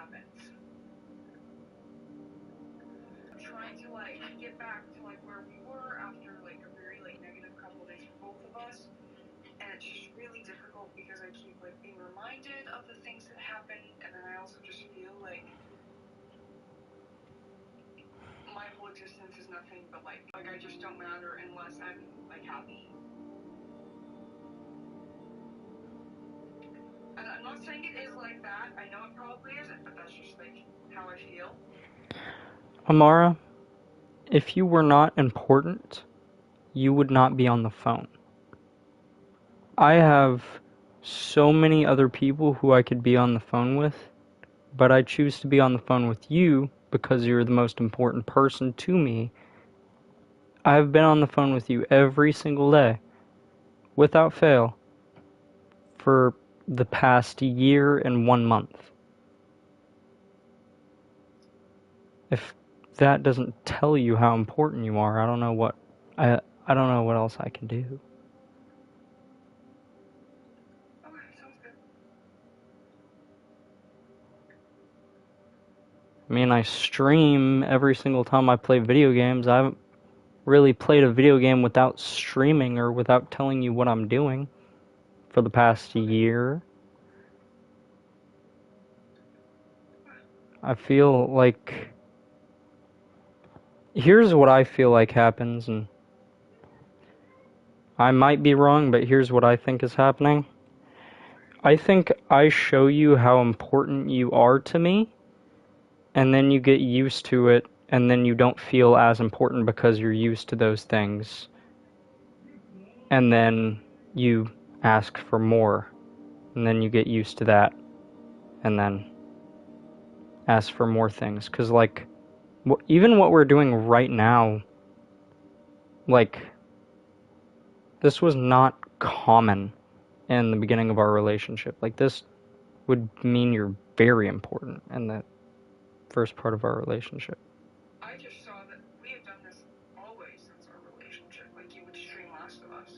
happens. I'm trying to like get back to like where we were after like a very like negative couple days for both of us, and it's just really difficult because I keep like being reminded of the things that happened, and then I also just feel like my whole existence is nothing but like I just don't matter unless I'm like happy. And I'm not saying it is like that. I know it probably isn't, but that's just like how I feel. Amara, if you were not important, you would not be on the phone. I have so many other people who I could be on the phone with, but I choose to be on the phone with you because you're the most important person to me. I've been on the phone with you every single day, without fail, for the past year and 1 month. If that doesn't tell you how important you are, I don't know what else I can do. Okay, sounds good. I mean, I stream every single time I play video games. I haven't really played a video game without streaming or without telling you what I'm doing for the past year. I feel like... Here's what I feel like happens, and I might be wrong, but here's what I think is happening. I think I show you how important you are to me, and then you get used to it, and then you don't feel as important because you're used to those things. And then you ask for more, and then you get used to that, and then ask for more things. Because, like, even what we're doing right now, like, this was not common in the beginning of our relationship. Like, this would mean you're very important in the first part of our relationship. I just saw that we have done this always since our relationship. Like, you would stream Last of Us.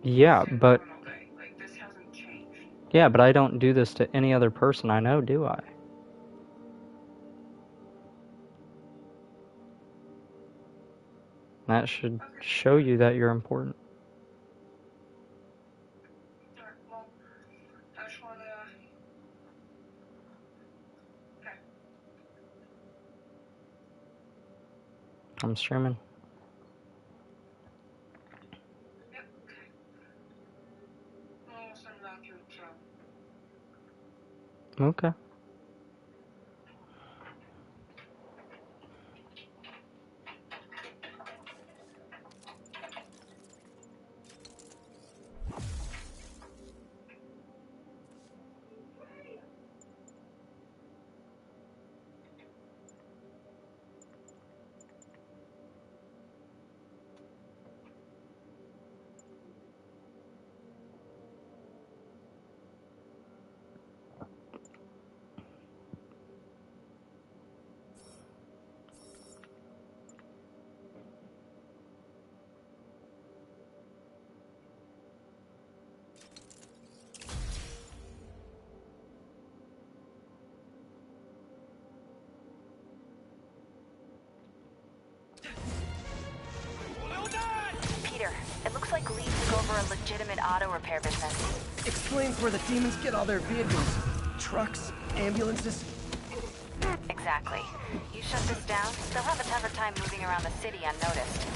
Yeah, but... All day. Like, this hasn't changed. Yeah, but I don't do this to any other person I know, do I? That should show you that you're important. Alright, well, I just wanna... Okay. I'm streaming. Yep, okay. I'm almost in the bathroom, so... Okay. Peter, it looks like Lee took over a legitimate auto repair business. Explains where the demons get all their vehicles. Trucks, ambulances. Exactly. You shut this down, they'll have a tougher time moving around the city unnoticed.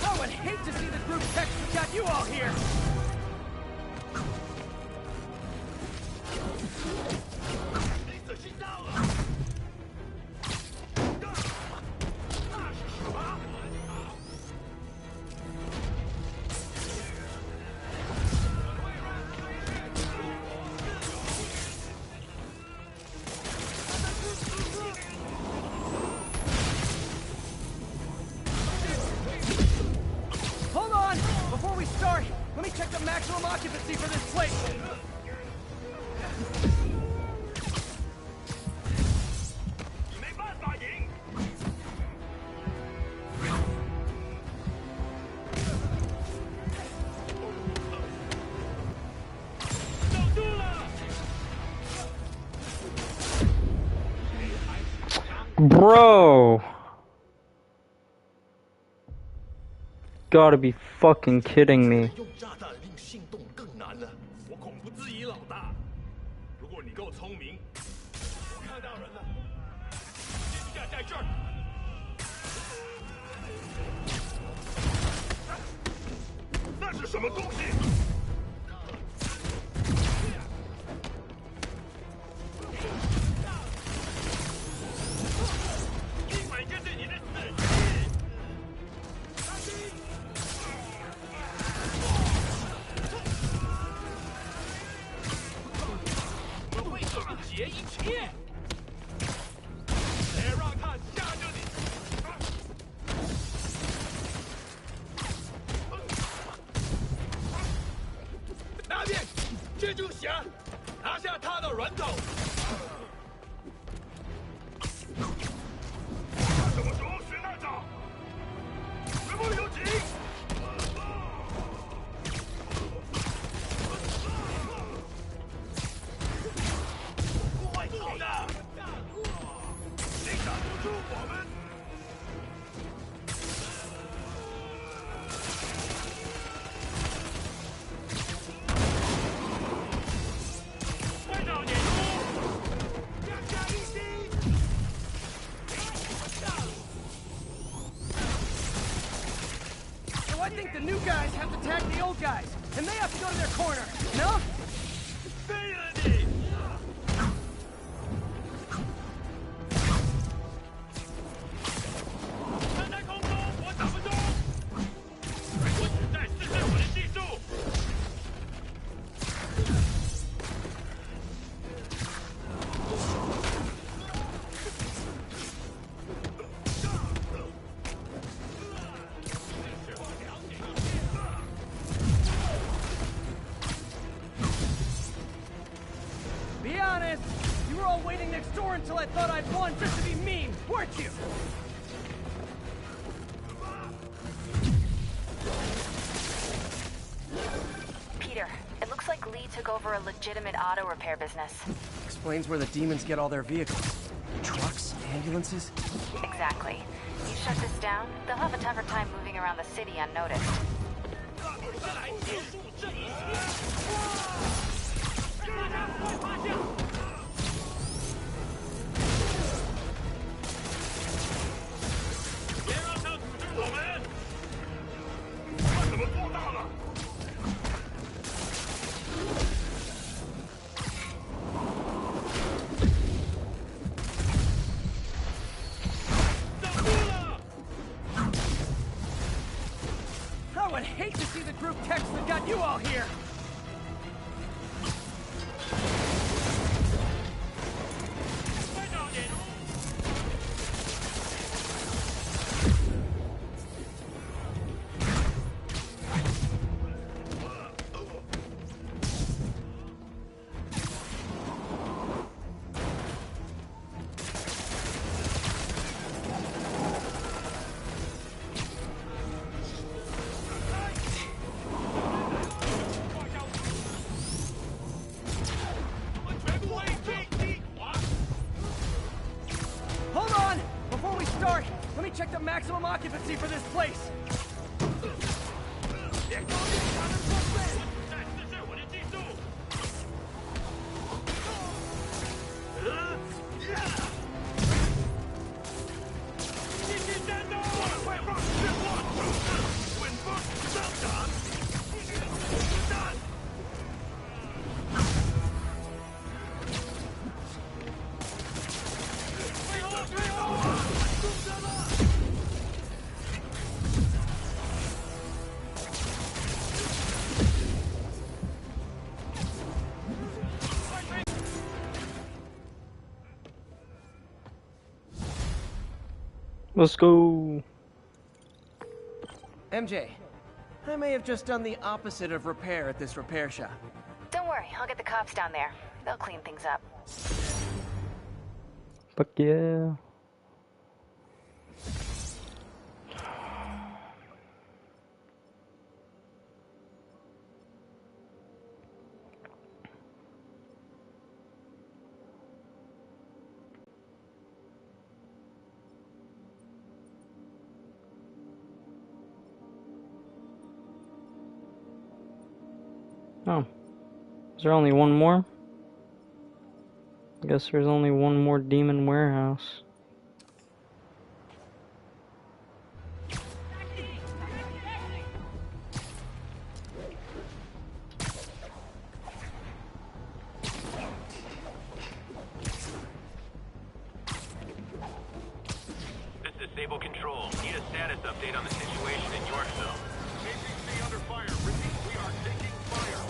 I would hate to see the group text that got you all here! Hold on! Before we start, let me check the maximum occupancy for this place. Bro! Gotta be fucking kidding me. 用炸弹令心动更难了。我恐不质疑老大。如果你够聪明，我看到人了，现在在这儿。那是什么东西？今晚就是你的死期！我会终结一切！别让他吓着你！那边，蜘蛛侠，拿下他的人头！他什么时候学那招？全部有请！会好的，你挡不住我们。快到点出，降下一击。So I think the new guys have to tag the old guys, and they have to go to their corner, no? 废了你！站在空中，我打不中。我只在试试我的技术。Be honest, you were all waiting next door until I thought I'd won just to be mean, weren't you? Peter, it looks like Lee took over a legitimate auto repair business. Explains where the demons get all their vehicles. Trucks, ambulances. Exactly. You shut this down, they'll have a tougher time moving around the city unnoticed. 我是来结束这一切！大家快趴下！别让他阻止我们！他怎么做到了？挡住了！ I would hate to see the group text that got you all here. Hold on! Before we start, let me check the maximum occupancy for this place. 别高兴，他们作废！我在试试我的技术。继续战斗！我的快放变化手势，稳风上涨，继续实战。最后，最后，攻着了！ Let's go. MJ, I may have just done the opposite of repair at this repair shop. Don't worry, I'll get the cops down there. They'll clean things up. Fuck yeah. Oh. Is there only one more? I guess there's only one more demon warehouse. This is Sable Control. Need a status update on the situation in Yorkville. APC under fire. Repeat, we are taking fire.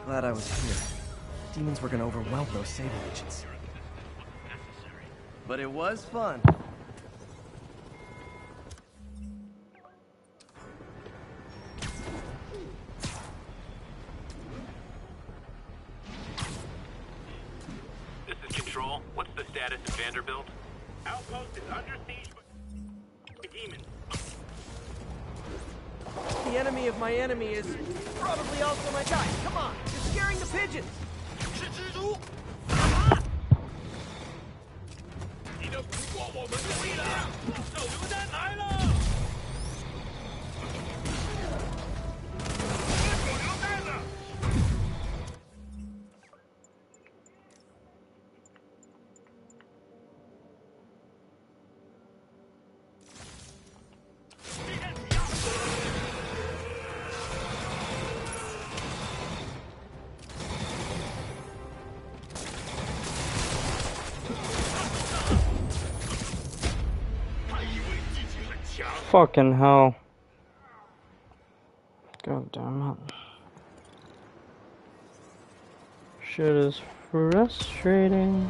Glad I was here. Demons were gonna overwhelm those Sable agents. But it was fun. This is Control. What's the status of Vanderbilt? Outpost is under siege by demons. The enemy of my enemy is probably also my guy. Come on, you're scaring the pigeons. 是蜘蛛。你的不过我们的力量，手榴弹来了！手榴弹了！ Fucking hell. God damn it. Shit is frustrating.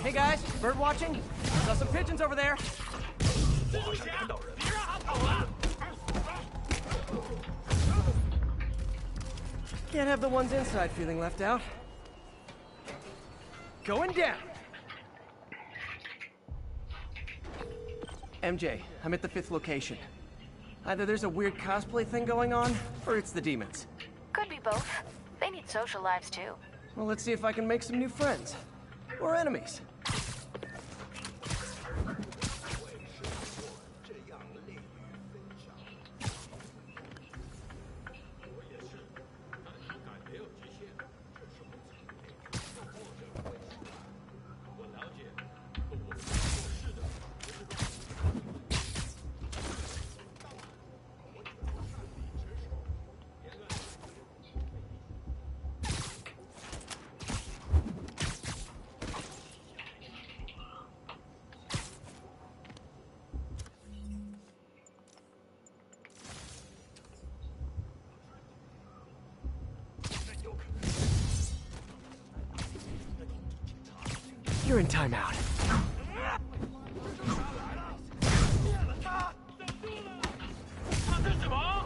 Hey guys, bird watching? Saw some pigeons over there. 网上看到人，别让他跑了！ Can't have the ones inside feeling left out. Going down. MJ, I'm at the 5th location. Either there's a weird cosplay thing going on, or it's the demons. Could be both. They need social lives too. Well, let's see if I can make some new friends. Or enemies. You're in timeout. 他是什么？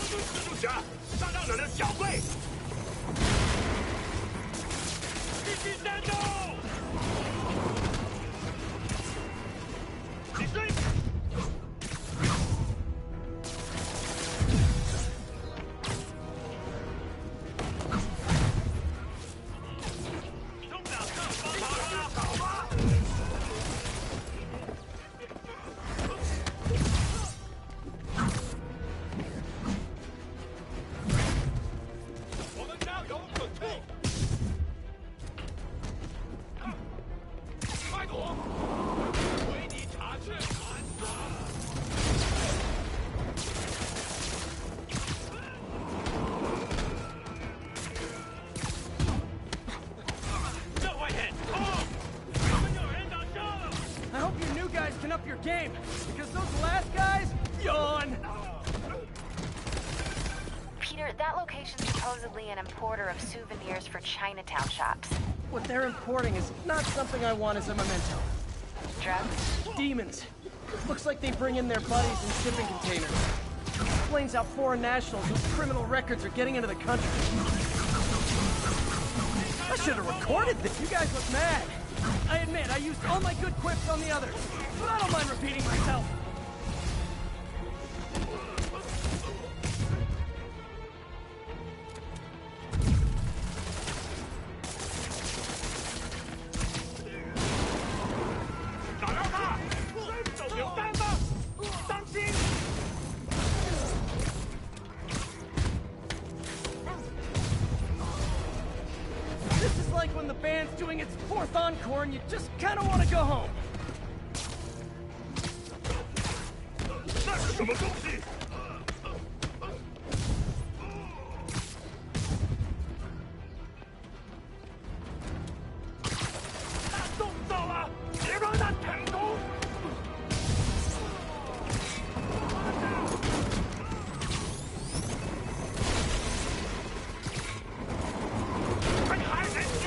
蜘蛛侠，上到哪的小贵？继续战斗！你追！冲两个，帮他跑吧！ 我们加油准备！快躲！为你查去！这回点！哦，我们有人挡车了！ I hope you new guys can up your game, because those last guys, yawn! Peter, that location's supposedly an importer of souvenirs for Chinatown shops. What they're importing is not something I want as a memento. Drugs? Demons. Looks like they bring in their buddies in shipping containers. Explains how foreign nationals with criminal records are getting into the country. I should have recorded this. You guys look mad. I admit, I used all my good quips on the others. But I don't mind repeating myself. This is like when the band's doing its 4th encore and you just kind of want to go home. 那是什么东西？他动手了，别让他成功！快还人输！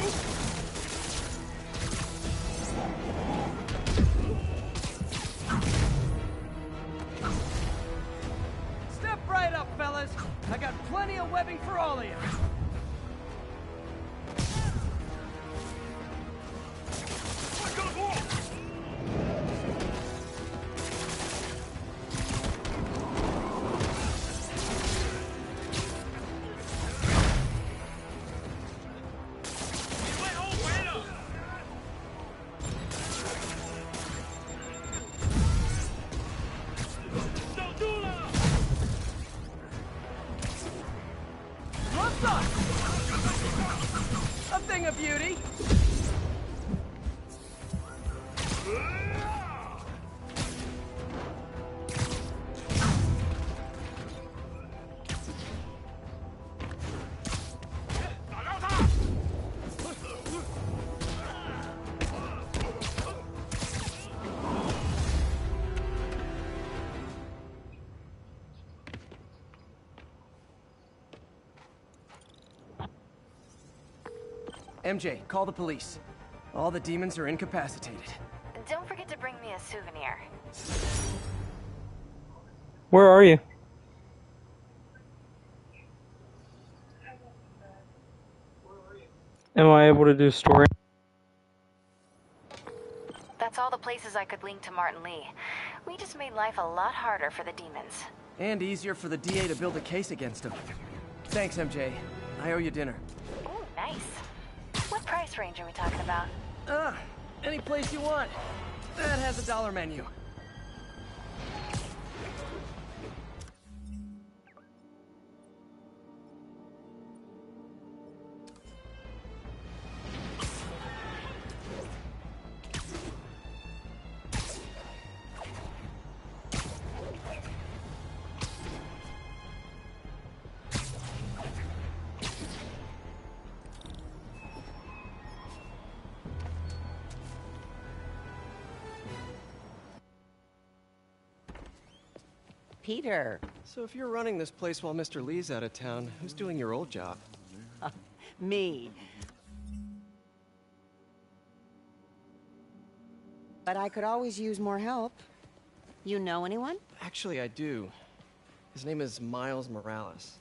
Step right up, fellas. I got plenty of webbing for all of you. 快跟住！ 你会后悔的。守住了！ What's up? A thing of beauty. MJ, call the police. All the demons are incapacitated. Don't forget to bring me a souvenir. Where are you? Am I able to do story? That's all the places I could link to Martin Lee. We just made life a lot harder for the demons. And easier for the DA to build a case against him. Thanks, MJ. I owe you dinner. Ooh, nice. What price range are we talking about? Any place you want. That has a dollar menu. Peter. So if you're running this place while Mr. Lee's out of town, who's doing your old job? Me. But I could always use more help. You know anyone? Actually, I do. His name is Miles Morales.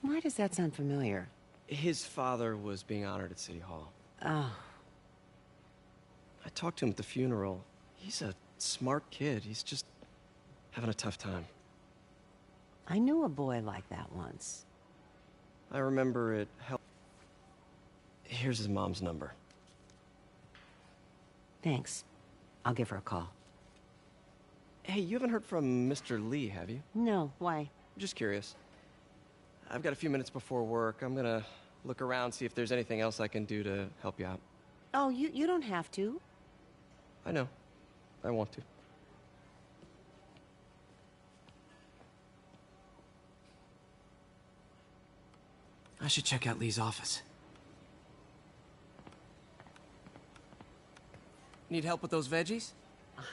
Why does that sound familiar? His father was being honored at City Hall. Oh. I talked to him at the funeral. He's a smart kid. He's just having a tough time. I knew a boy like that once. I remember it helped. Here's his mom's number. Thanks. I'll give her a call. Hey, you haven't heard from Mr. Lee, have you? No, why? Just curious. I've got a few minutes before work. I'm gonna look around, see if there's anything else I can do to help you out. Oh, you don't have to. I know. I want to. I should check out Lee's office. Need help with those veggies?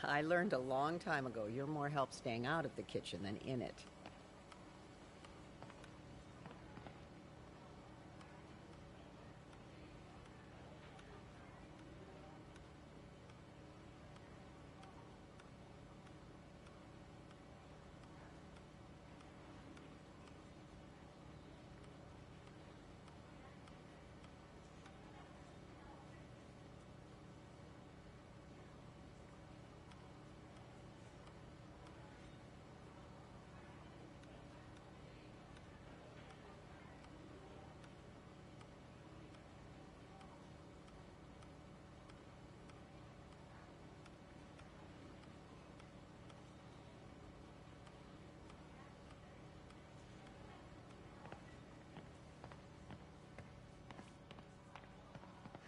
I learned a long time ago you're more help staying out of the kitchen than in it.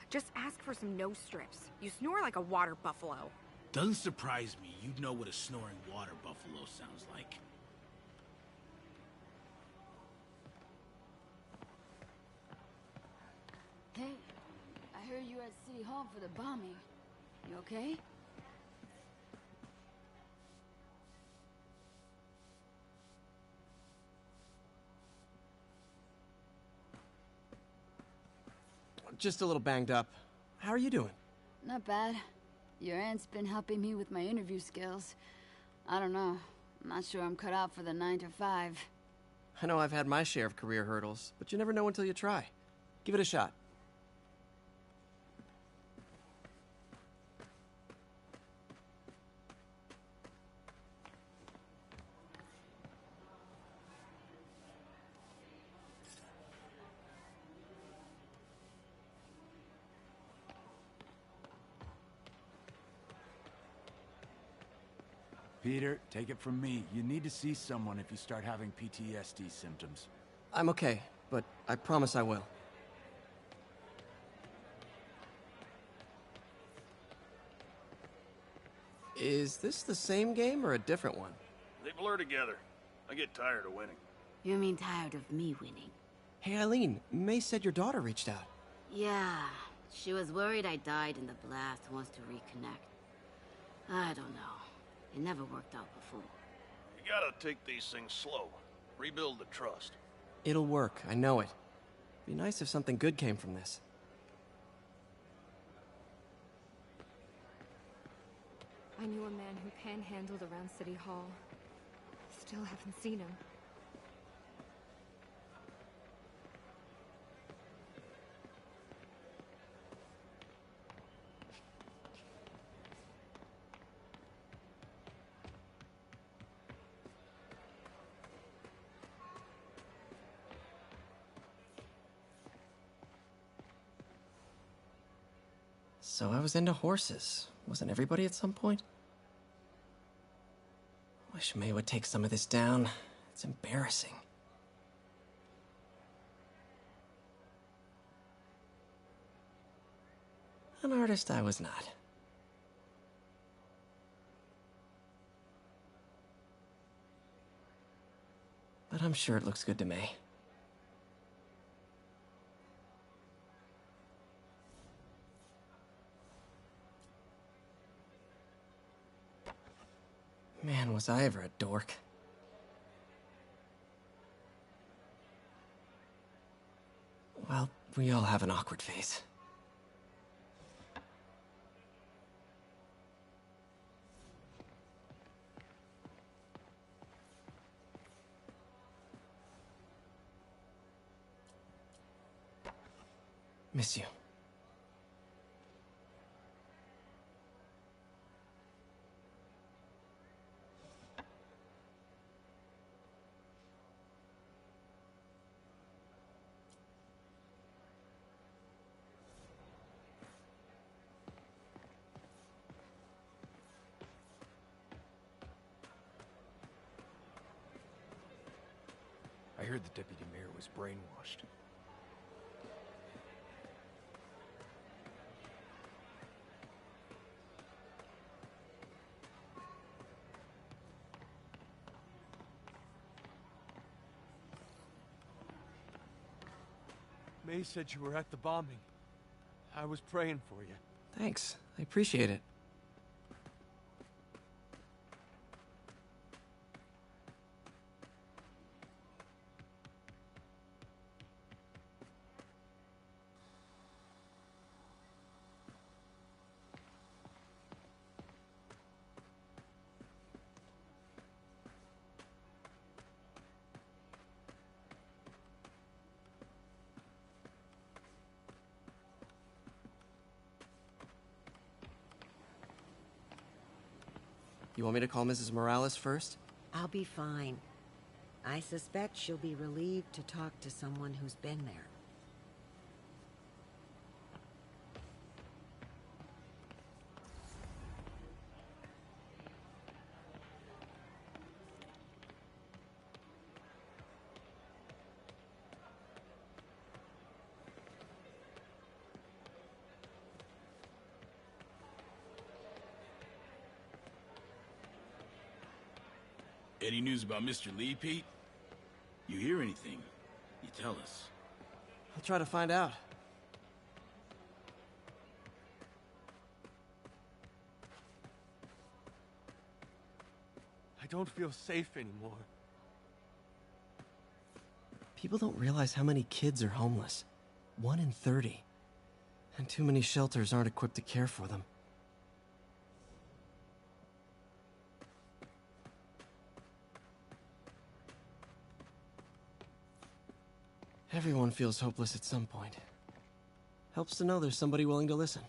Just ask for some nose strips. You snore like a water buffalo. Doesn't surprise me. You'd know what a snoring water buffalo sounds like. Hey, I heard you were at City Hall for the bombing. You okay? Just a little banged up. How are you doing? Not bad. Your aunt's been helping me with my interview skills. I don't know. I'm not sure I'm cut out for the 9 to 5. I know I've had my share of career hurdles, but you never know until you try. Give it a shot. Peter, take it from me. You need to see someone if you start having PTSD symptoms. I'm okay, but I promise I will. Is this the same game or a different one? They blur together. I get tired of winning. You mean tired of me winning? Hey, Eileen, May said your daughter reached out. Yeah, she was worried I died in the blast, wants to reconnect. I don't know. It never worked out before. You gotta take these things slow. Rebuild the trust. It'll work, I know it. Be nice if something good came from this. I knew a man who panhandled around City Hall. Still haven't seen him. So I was into horses. Wasn't everybody at some point? Wish May would take some of this down. It's embarrassing. An artist I was not. But I'm sure it looks good to May. Man, was I ever a dork. Well, we all have an awkward phase. Miss you. I heard the deputy mayor was brainwashed. May said you were at the bombing. I was praying for you. Thanks. I appreciate it. You want me to call Mrs. Morales first? I'll be fine. I suspect she'll be relieved to talk to someone who's been there. Any news about Mr. Lee, Pete? You hear anything? You tell us. I'll try to find out. I don't feel safe anymore. People don't realize how many kids are homeless. 1 in 30. And too many shelters aren't equipped to care for them. Everyone feels hopeless at some point. Helps to know there's somebody willing to listen.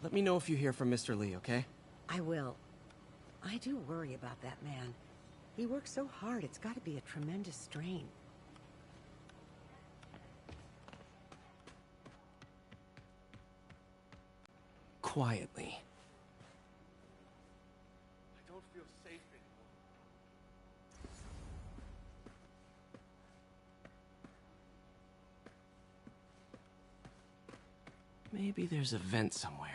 Let me know if you hear from Mr. Lee, okay? I will. I do worry about that man. He works so hard, it's gotta be a tremendous strain. Quietly. I don't feel safe anymore. Maybe there's a vent somewhere.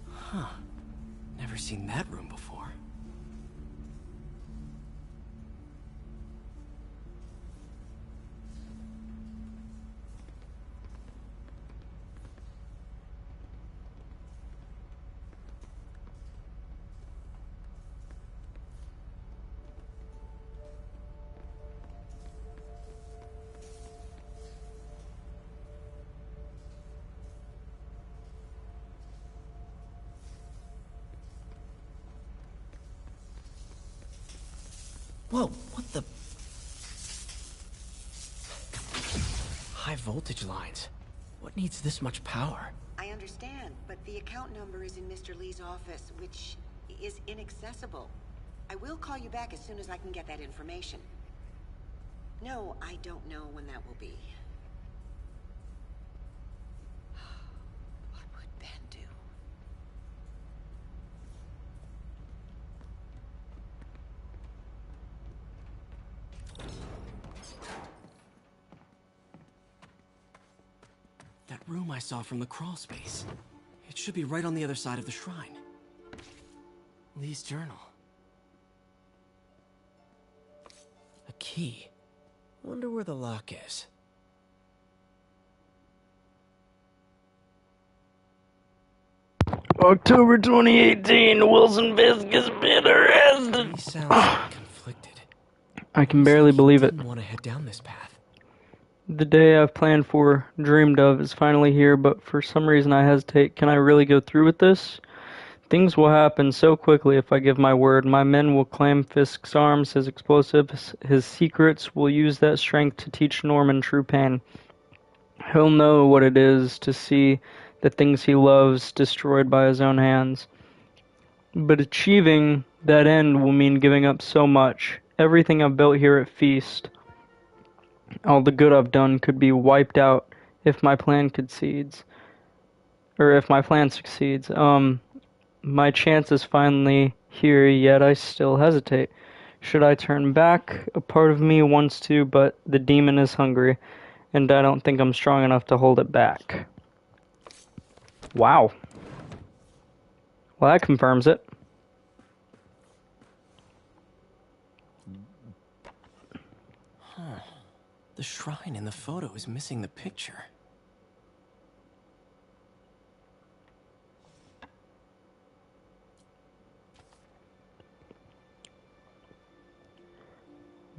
Huh. Never seen that room before. Whoa, what the? High voltage lines. What needs this much power? I understand, but the account number is in Mr. Lee's office, which is inaccessible. I will call you back as soon as I can get that information. No, I don't know when that will be. What would Ben do? That room I saw from the crawl space. It should be right on the other side of the shrine. Lee's journal. A key. Wonder where the lock is. October 2018, Wilson Fisk has been arrested. He sounds conflicted. I can barely believe it. Didn't want to head down this path. The day I've planned for, dreamed of, is finally here, but for some reason I hesitate. Can I really go through with this? Things will happen so quickly if I give my word. My men will claim Fisk's arms, his explosives, his secrets, will use that strength to teach Norman true pain. He'll know what it is to see the things he loves destroyed by his own hands. But achieving that end will mean giving up so much. Everything I've built here at Feast, all the good I've done, could be wiped out if my plan succeeds. My chance is finally here, yet I still hesitate. Should I turn back? A part of me wants to, but the demon is hungry, and I don't think I'm strong enough to hold it back. Wow. Well, that confirms it. Huh. The shrine in the photo is missing the picture.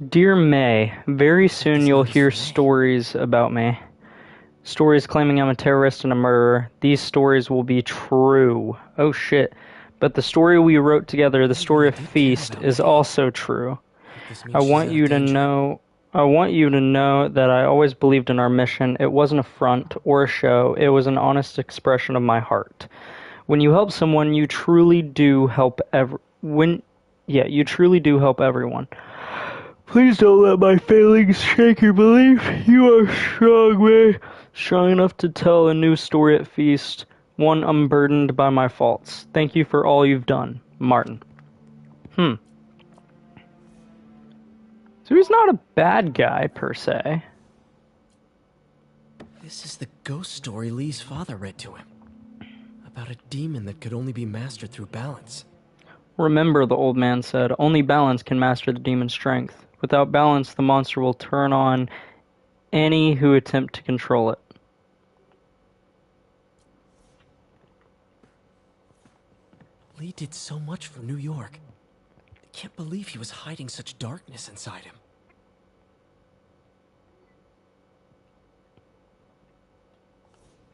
Dear May, very soon you'll hear stories about me. Stories claiming I'm a terrorist and a murderer. These stories will be true. Oh shit. But the story we wrote together, the story of Feast, is also true. I want you to know that I always believed in our mission. It wasn't a front or a show. It was an honest expression of my heart. When you help someone, you truly do help you truly do help everyone. Please don't let my failings shake your belief. You are strong, May. Strong enough to tell a new story at Feast, one unburdened by my faults. Thank you for all you've done, Martin. So he's not a bad guy, per se. This is the ghost story Lee's father read to him. About a demon that could only be mastered through balance. Remember, the old man said, only balance can master the demon's strength. Without balance, the monster will turn on any who attempt to control it. Lee did so much for New York. I can't believe he was hiding such darkness inside him.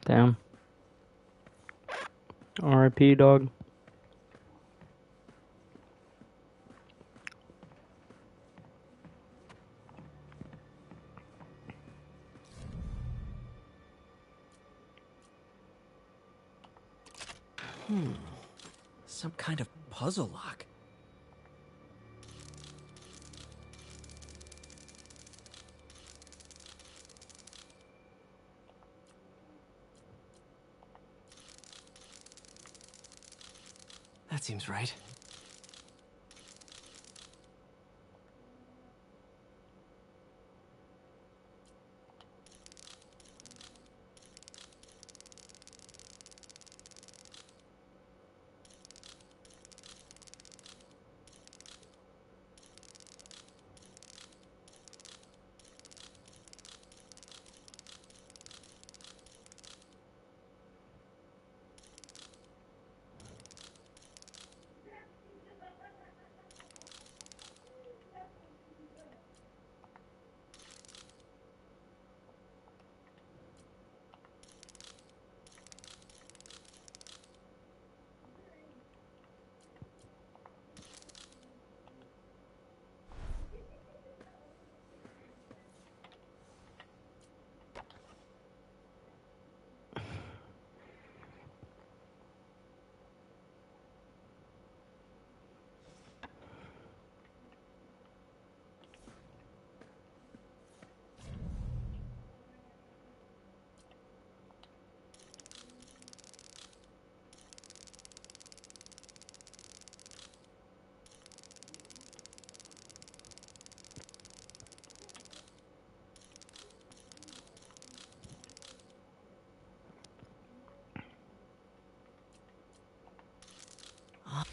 Damn. R.I.P., dog. Some kind of puzzle lock. That seems right.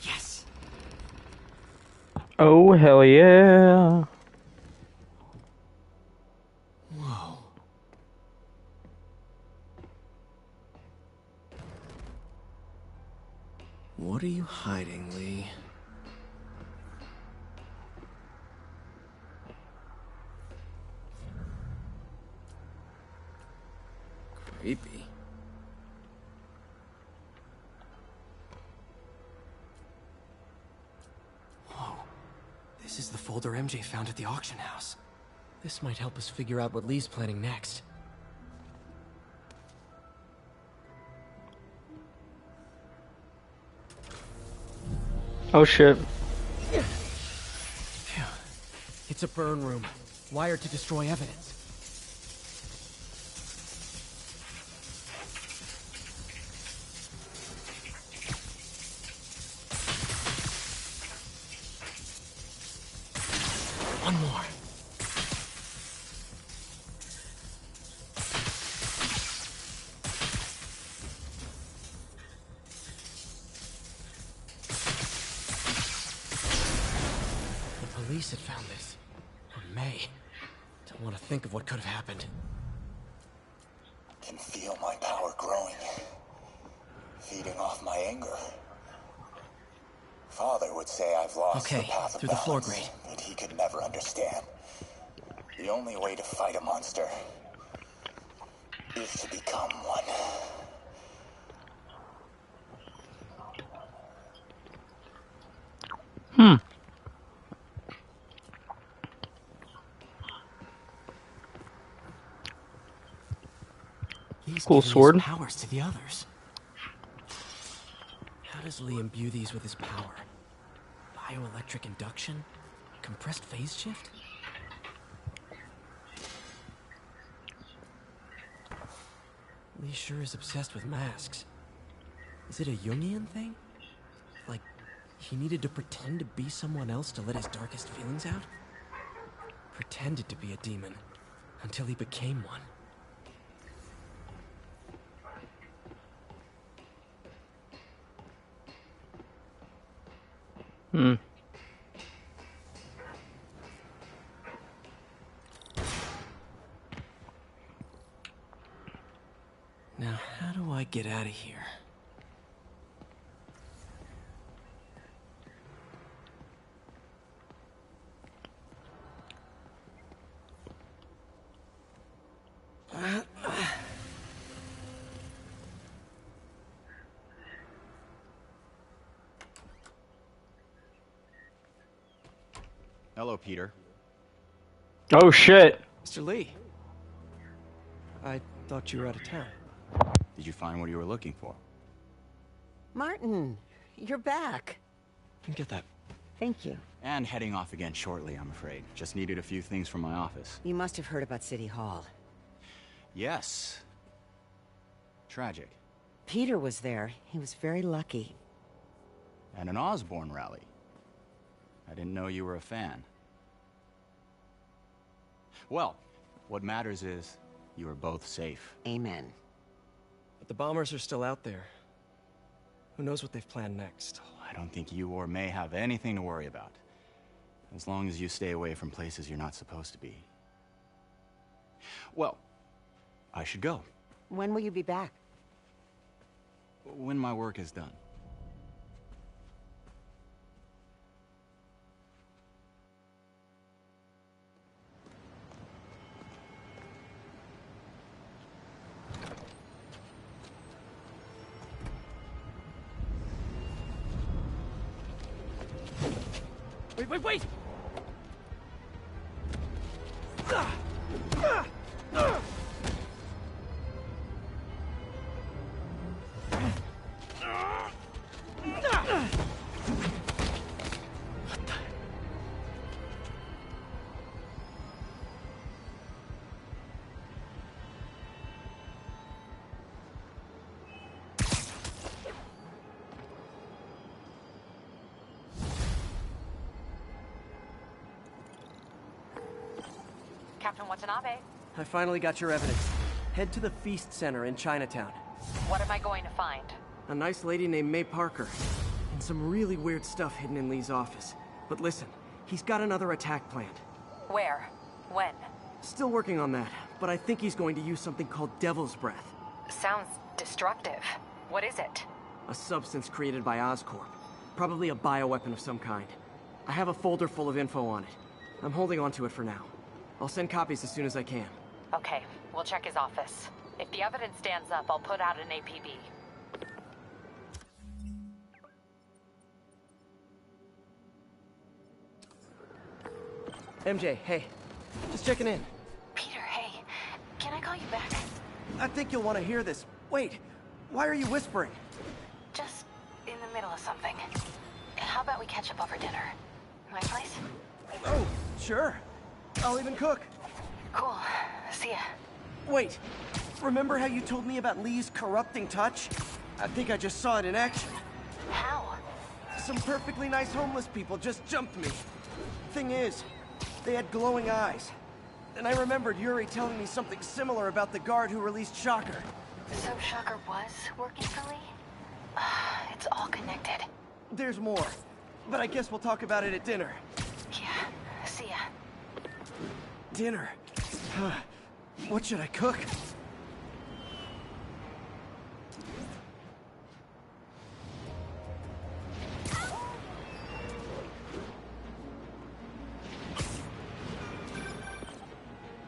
Yes. Oh, hell yeah. Whoa. What are you hiding, Lee? Creepy. Whoa. This is the folder MJ found at the auction house. This might help us figure out what Lee's planning next. Oh shit. Phew. It's a burn room, wired to destroy evidence. One more. The police had found this. Or May. Don't want to think of what could have happened. Can feel my power growing. Feeding off my anger. Father would say I've lost the path of through the floor balance, grate. but he could never understand. The only way to fight a monster is to become one. He's Cool giving sword. his powers to the others. How does Lee imbue these with his power? Bioelectric induction? Compressed phase shift? Lee sure is obsessed with masks. Is it a Jungian thing? Like, he needed to pretend to be someone else to let his darkest feelings out? Pretended to be a demon, until he became one. Now, how do I get out of here? Hello, Peter. Oh shit. Mr. Lee. I thought you were out of town. Did you find what you were looking for? Martin, you're back. Get that. Thank you. And heading off again shortly, I'm afraid. Just needed a few things from my office. You must have heard about City Hall. Yes. Tragic. Peter was there. He was very lucky. And an Osborn rally. I didn't know you were a fan. Well, what matters is you are both safe. Amen. But the bombers are still out there. Who knows what they've planned next? I don't think you or May have anything to worry about. As long as you stay away from places you're not supposed to be. Well, I should go. When will you be back? When my work is done. Wait! Captain Watanabe, I finally got your evidence. Head to the Feast Center in Chinatown. what am I going to find? A nice lady named May Parker. And some really weird stuff hidden in Lee's office. But listen, he's got another attack planned. Where? When? Still working on that, but I think he's going to use something called Devil's Breath. Sounds destructive. What is it? A substance created by Oscorp. Probably a bioweapon of some kind. I have a folder full of info on it. I'm holding on to it for now. I'll send copies as soon as I can. Okay, we'll check his office. If the evidence stands up, I'll put out an APB. MJ, hey. Just checking in. Peter, hey. Can I call you back? I think you'll want to hear this. Wait, why are you whispering? Just in the middle of something. How about we catch up over dinner? My place? Oh, sure. I'll even cook. Cool. See ya. Wait, remember how you told me about Lee's corrupting touch? I think I just saw it in action. How? Some perfectly nice homeless people just jumped me. Thing is, they had glowing eyes. And I remembered Yuri telling me something similar about the guard who released Shocker. So Shocker was working for Lee? It's all connected. There's more, but I guess we'll talk about it at dinner. Yeah, see ya. Dinner? What should I cook?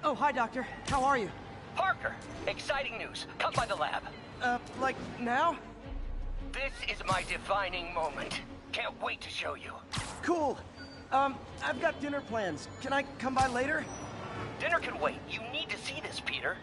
Oh, hi, Doctor. How are you? Parker, exciting news. Come by the lab. Like now? This is my defining moment. Can't wait to show you. Cool. I've got dinner plans. Can I come by later? Dinner can wait. You need to see this, Peter.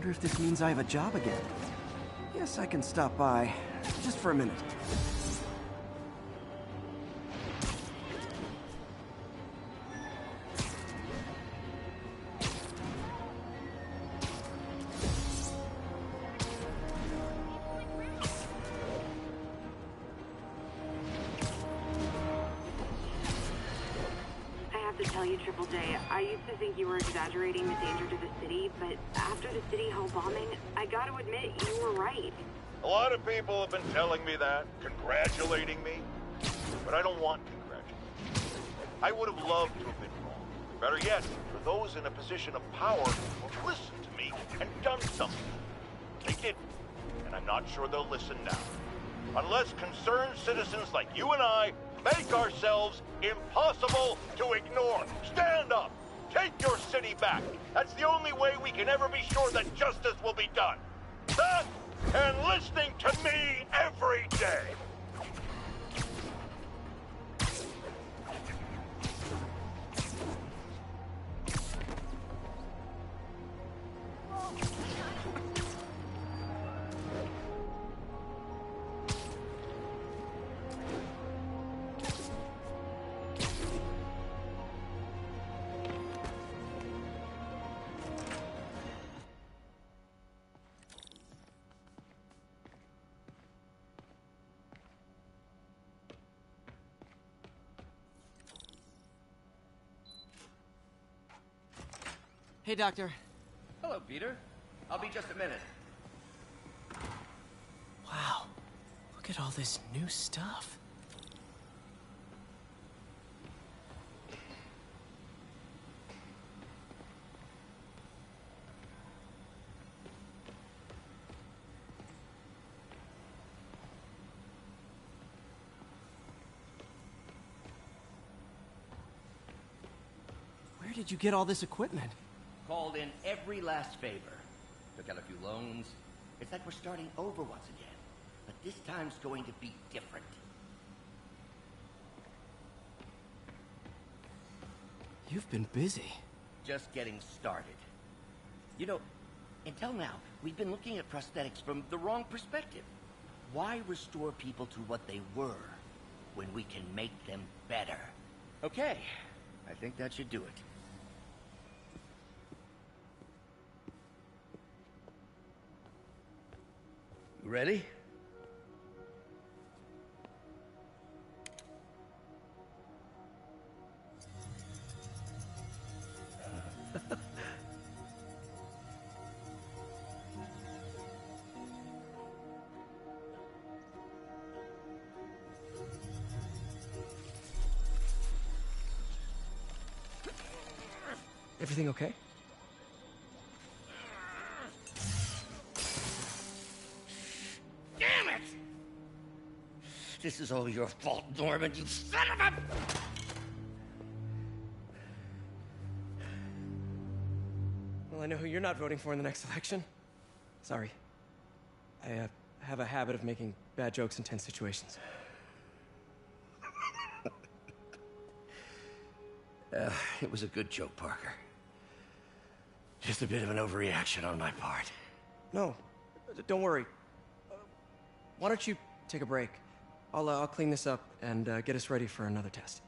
Wonder if this means I have a job again. Yes, I can stop by. Just for a minute. Triple J, I used to think you were exaggerating the danger to the city, but after the City Hall bombing, I gotta admit, you were right. A lot of people have been telling me that, congratulating me, but I don't want congratulations. I would have loved to have been wrong. Better yet, for those in a position of power who have listened to me and done something. They didn't, and I'm not sure they'll listen now. Unless concerned citizens like you and I make ourselves impossible to ignore. Stand up! Take your city back! That's the only way we can ever be sure that justice will be done. That, and listening to me every day! Hey, Doctor. Hello, Peter. I'll be just a minute. Wow. Look at all this new stuff. Where did you get all this equipment? Called in every last favor. Took out a few loans. It's like we're starting over once again. But this time's going to be different. You've been busy. Just getting started. You know, until now, we've been looking at prosthetics from the wrong perspective. Why restore people to what they were when we can make them better? Okay, I think that should do it. Ready? Everything okay? Damn it! This is all your fault, Norman, you son of a... Well, I know who you're not voting for in the next election. Sorry. I have a habit of making bad jokes in tense situations. It was a good joke, Parker. Just a bit of an overreaction on my part. No, don't worry. Why don't you take a break? I'll clean this up and get us ready for another test.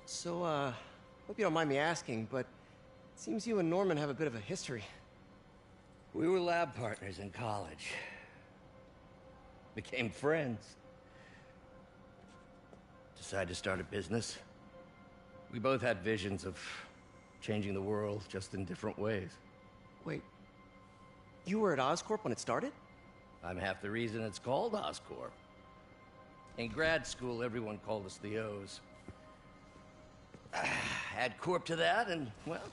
So, hope you don't mind me asking, but it seems you and Norman have a bit of a history. We were lab partners in college. Became friends. Decided to start a business. We both had visions of changing the world, just in different ways. Wait, you were at Oscorp when it started? I'm half the reason it's called Oscorp. In grad school, everyone called us the O's. Add Corp to that, and, well,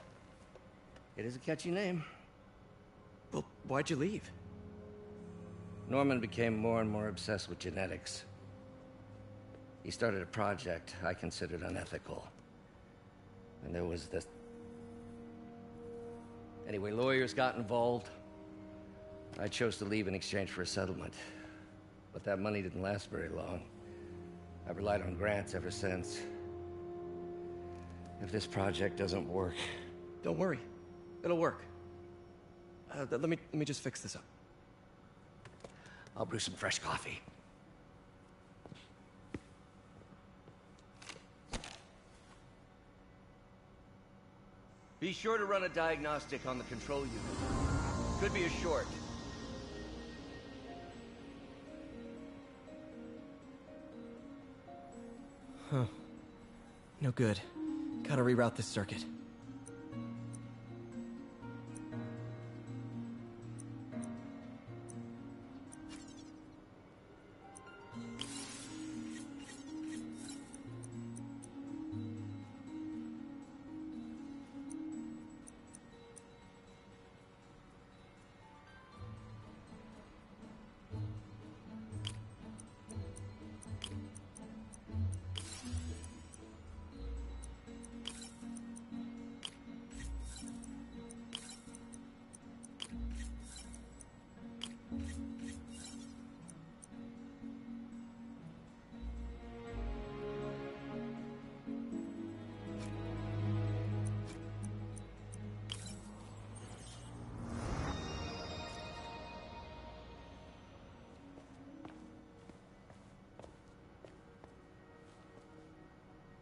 it is a catchy name. Well, why'd you leave? Norman became more and more obsessed with genetics. He started a project I considered unethical. And there was this... Anyway, lawyers got involved. I chose to leave in exchange for a settlement. But that money didn't last very long. I've relied on grants ever since. If this project doesn't work... Don't worry. It'll work. Let me just fix this up. I'll brew some fresh coffee. Be sure to run a diagnostic on the control unit. Could be a short. Huh. No good. Gotta reroute this circuit.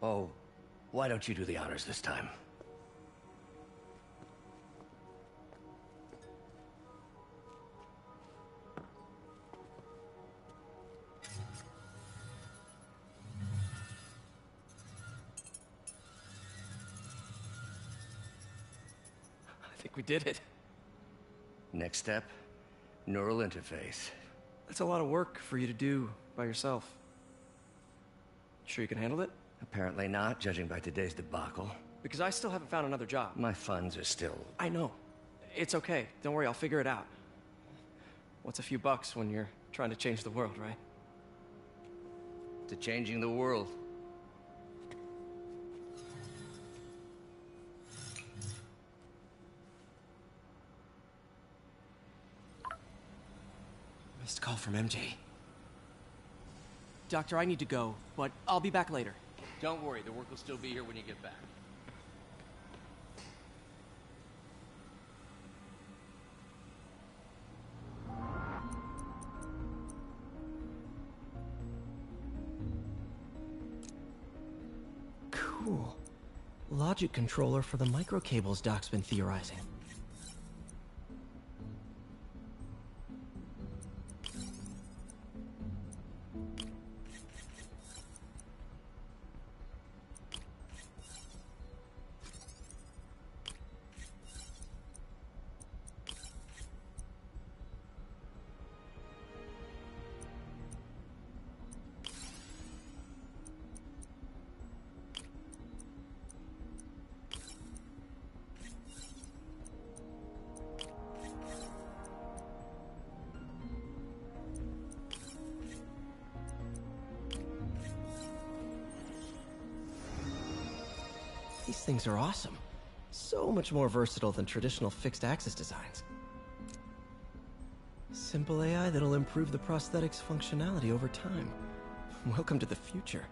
Oh, why don't you do the honors this time? I think we did it. Next step, neural interface. That's a lot of work for you to do by yourself. Sure you can handle it? Apparently not, judging by today's debacle. Because I still haven't found another job. My funds are still... I know. It's okay. Don't worry, I'll figure it out. What's a few bucks when you're trying to change the world, right? To changing the world. Missed call from MJ. Doctor, I need to go, but I'll be back later. Don't worry, the work will still be here when you get back. Cool. Logic controller for the microcables Doc's been theorizing. These things are awesome. So much more versatile than traditional fixed-axis designs. Simple AI that'll improve the prosthetic's functionality over time. Welcome to the future.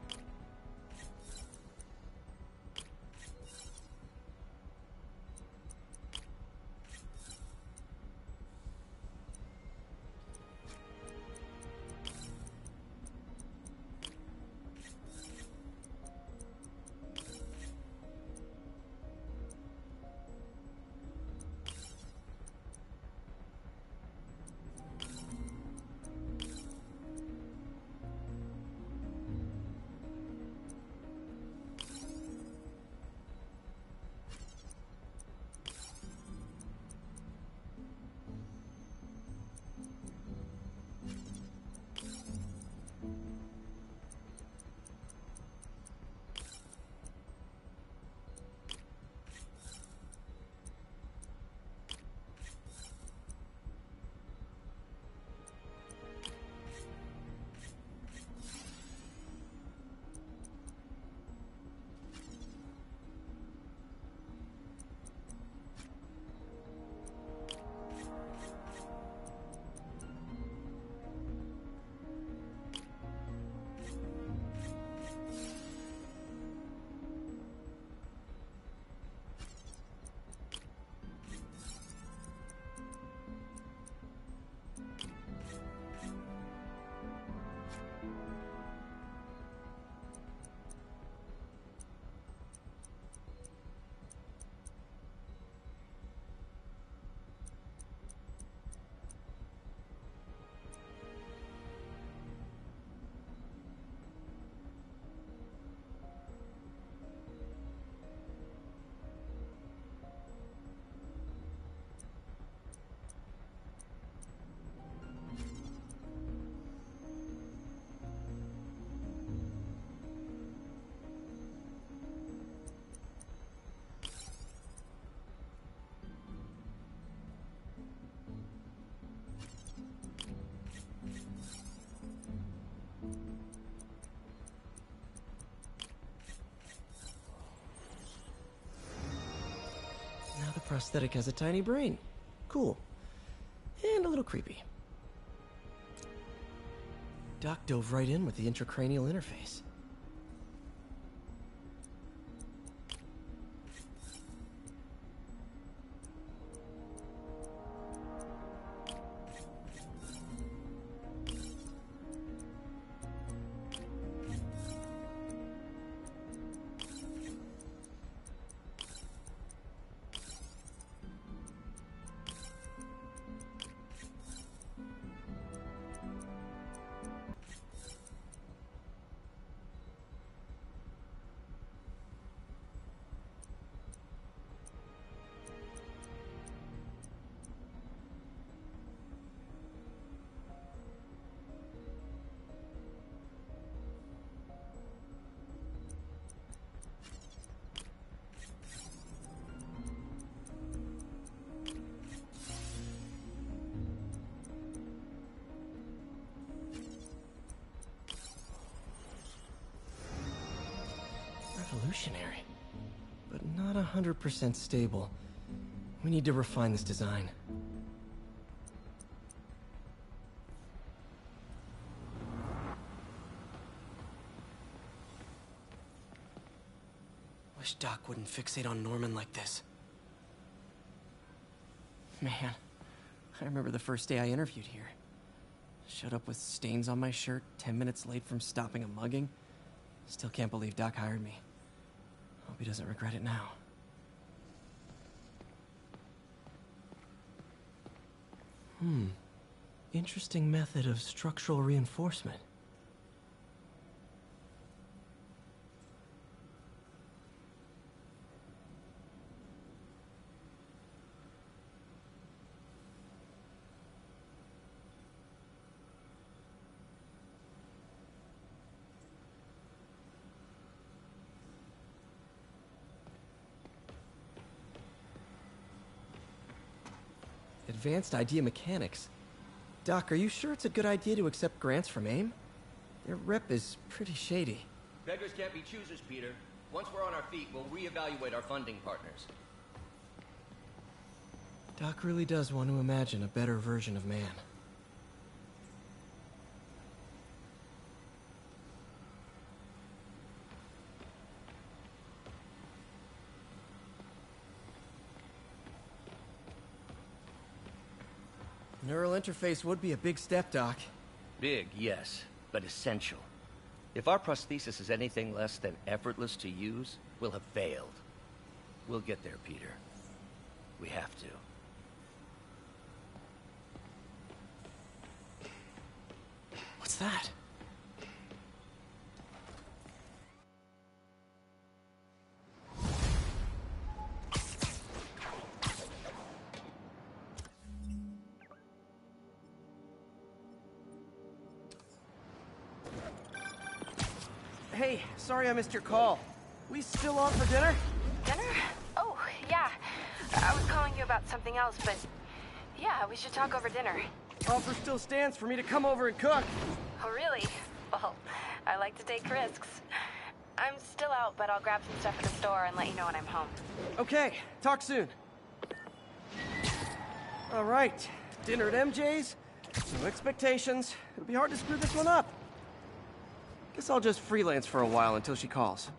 prosthetic has a tiny brain. Cool. And a little creepy. Doc dove right in with the intracranial interface. Revolutionary, but not 100% stable. We need to refine this design. Wish Doc wouldn't fixate on Norman like this. Man, I remember the first day I interviewed here. Showed up with stains on my shirt, 10 minutes late from stopping a mugging. Still can't believe Doc hired me. Hope he doesn't regret it now. Interesting method of structural reinforcement. Advanced idea mechanics. Doc, are you sure it's a good idea to accept grants from AIM? Their rep is pretty shady. Beggars can't be choosers, Peter. Once we're on our feet, we'll reevaluate our funding partners. Doc really does want to imagine a better version of man. Neural interface would be a big step, Doc. Big, yes, but essential. If our prosthesis is anything less than effortless to use, we'll have failed. We'll get there, Peter. We have to. What's that? Hey, sorry I missed your call. We still on for dinner? Dinner? Oh, yeah. I was calling you about something else, but yeah, we should talk over dinner. Offer still stands for me to come over and cook. Oh, really? Well, I like to take risks. I'm still out, but I'll grab some stuff at the store and let you know when I'm home. Okay, talk soon. All right, dinner at MJ's. No expectations. It'll be hard to screw this one up. Guess I'll just freelance for a while until she calls.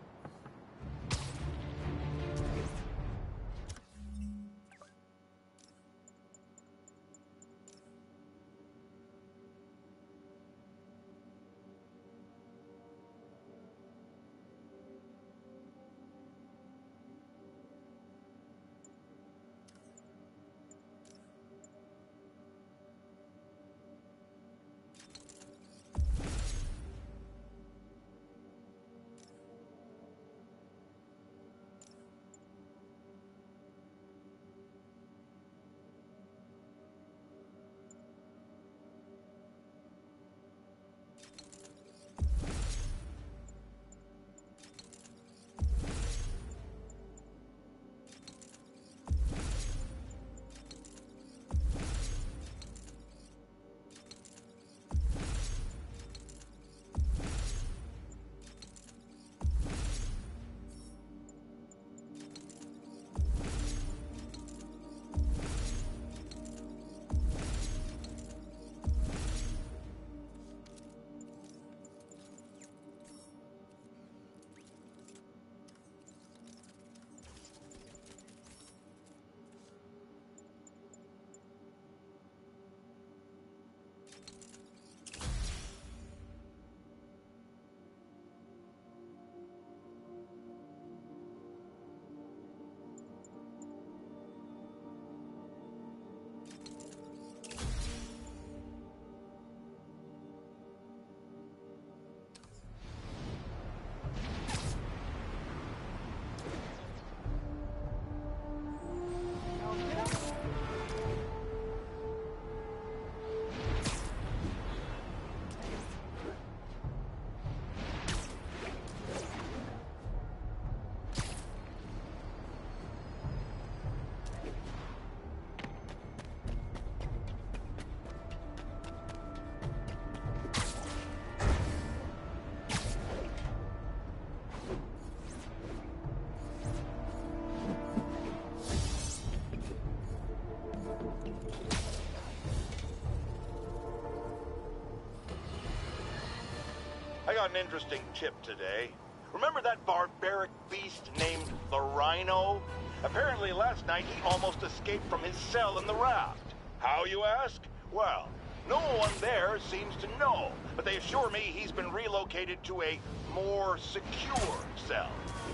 got an interesting tip today. Remember that barbaric beast named the Rhino? Apparently last night he almost escaped from his cell in the raft. How, you ask? Well, no one there seems to know, but they assure me he's been relocated to a more secure cell.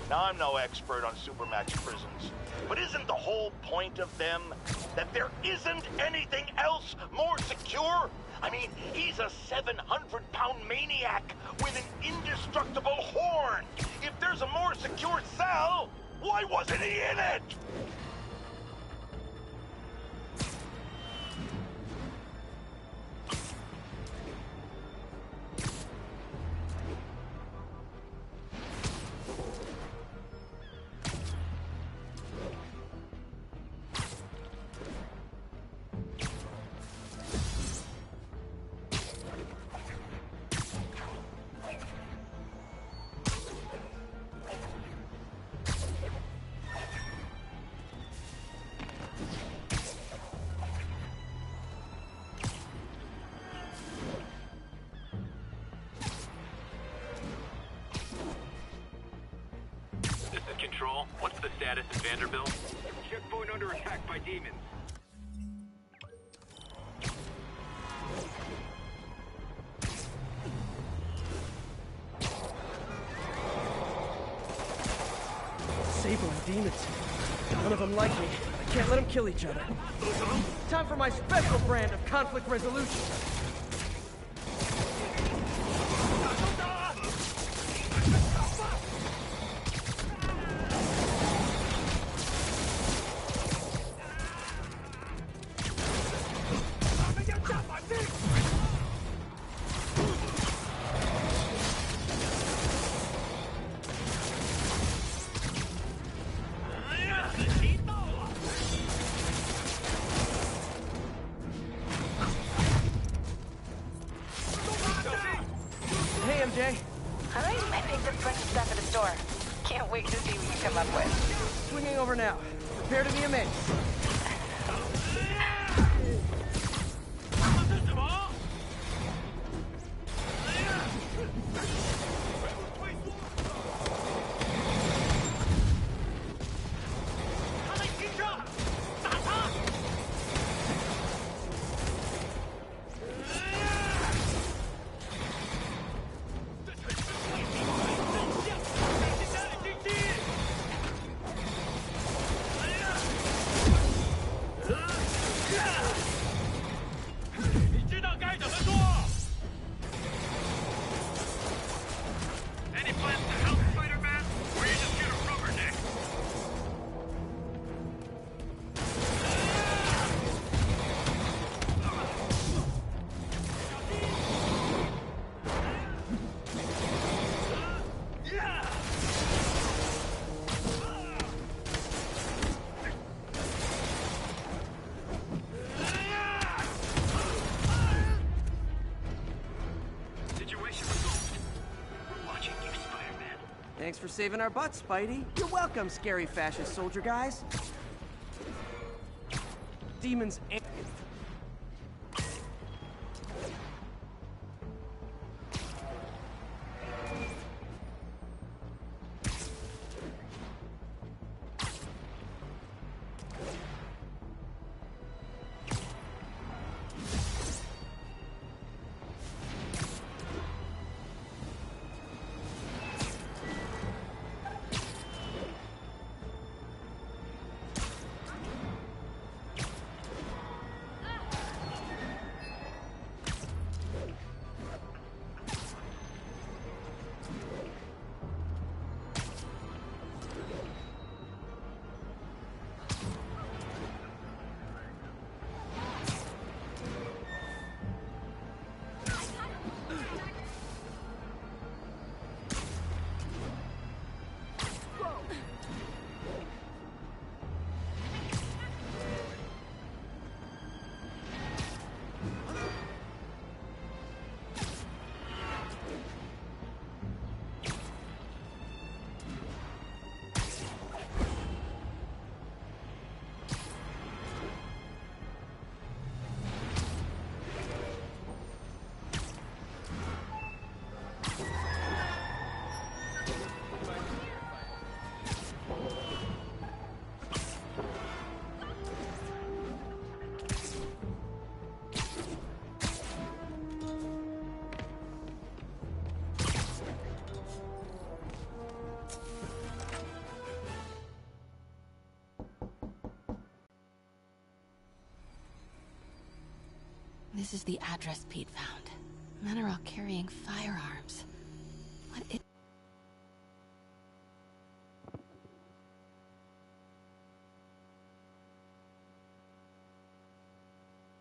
Now, I'm no expert on Supermax prisons, but isn't the whole point of them that there isn't anything else more secure? I mean, he's a 700-pound maniac with an indestructible horn. If there's a more secure cell, why wasn't he in it? Control, what's the status in Vanderbilt? Checkpoint under attack by demons. Sable and demons. None of them like me. I can't let them kill each other. Time for my special brand of conflict resolution. Swinging over now. Prepare to be amazed. Any plans to help Spiderman? Or you just gonna rubberneck? Situation resolved. We're watching you, Spider-Man. Thanks for saving our butts, Spidey. You're welcome, scary fascist soldier guys. Demons and... This is the address Pete found. Men are all carrying firearms. What